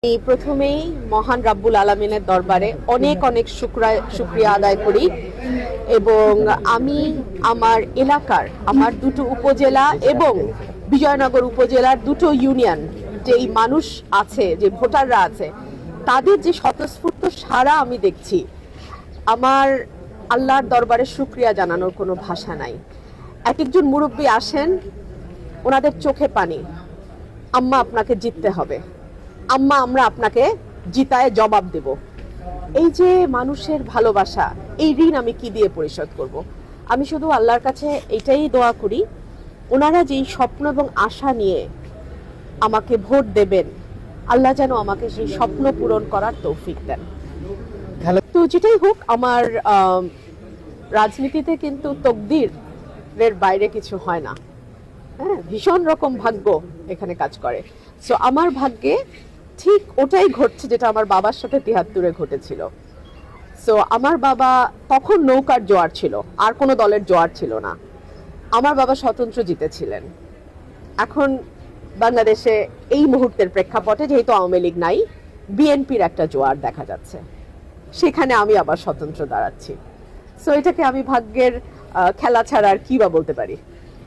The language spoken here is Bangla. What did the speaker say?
এই প্রথমেই মহান রাব্বুল আলামিনের দরবারে অনেক অনেক শুকরিয়া আদায় করি এবং আমি আমার এলাকার আমার দুটো উপজেলা এবং বিজয়নগর উপজেলার দুটো ইউনিয়ন যেই মানুষ আছে যে ভোটাররা আছে তাদের যে স্বতঃস্ফূর্ত সাড়া আমি দেখছি আমার আল্লাহর দরবারে শুকরিয়া জানানোর কোনো ভাষা নাই। এক একজন মুরব্বী আসেন, ওনাদের চোখে পানি, আম্মা আপনাকে জিততে হবে, আম্মা আমরা আপনাকে জিতায় জবাব দেব। এই যে মানুষের ভালোবাসা, এই ঋণ আমি কি দিয়ে পরিশোধ করব? আমি শুধু আল্লাহর কাছে এটাই দোয়া করি, ওনারা যেই স্বপ্ন এবং আশা নিয়ে আমাকে ভোট দেবেন, আল্লাহ যেন আমাকে সেই স্বপ্ন পূরণ করার তৌফিক দেন। তো যেটাই হোক, আমার রাজনীতিতে কিন্তু তকদিরের বাইরে কিছু হয় না। হ্যাঁ, ভীষণ রকম ভাগ্য এখানে কাজ করে। সো আমার ভাগ্যে ঠিক ওটাই ঘটছে যেটা আমার বাবার সাথে ৭৩-এ ঘটেছিল। সো আমার বাবা তখন নৌকার জোয়ার ছিল, আর কোনো দলের জোয়ার ছিল না। আমার বাবা স্বতন্ত্র জিতেছিলেন। এখন বাংলাদেশে এই মুহূর্তের প্রেক্ষাপটে যেহেতু আওয়ামী লীগ নাই, বিএনপির একটা জোয়ার দেখা যাচ্ছে, সেখানে আমি আবার স্বতন্ত্র দাঁড়াচ্ছি। সো এটাকে আমি ভাগ্যের খেলা ছাড়া আর কি বা বলতে পারি।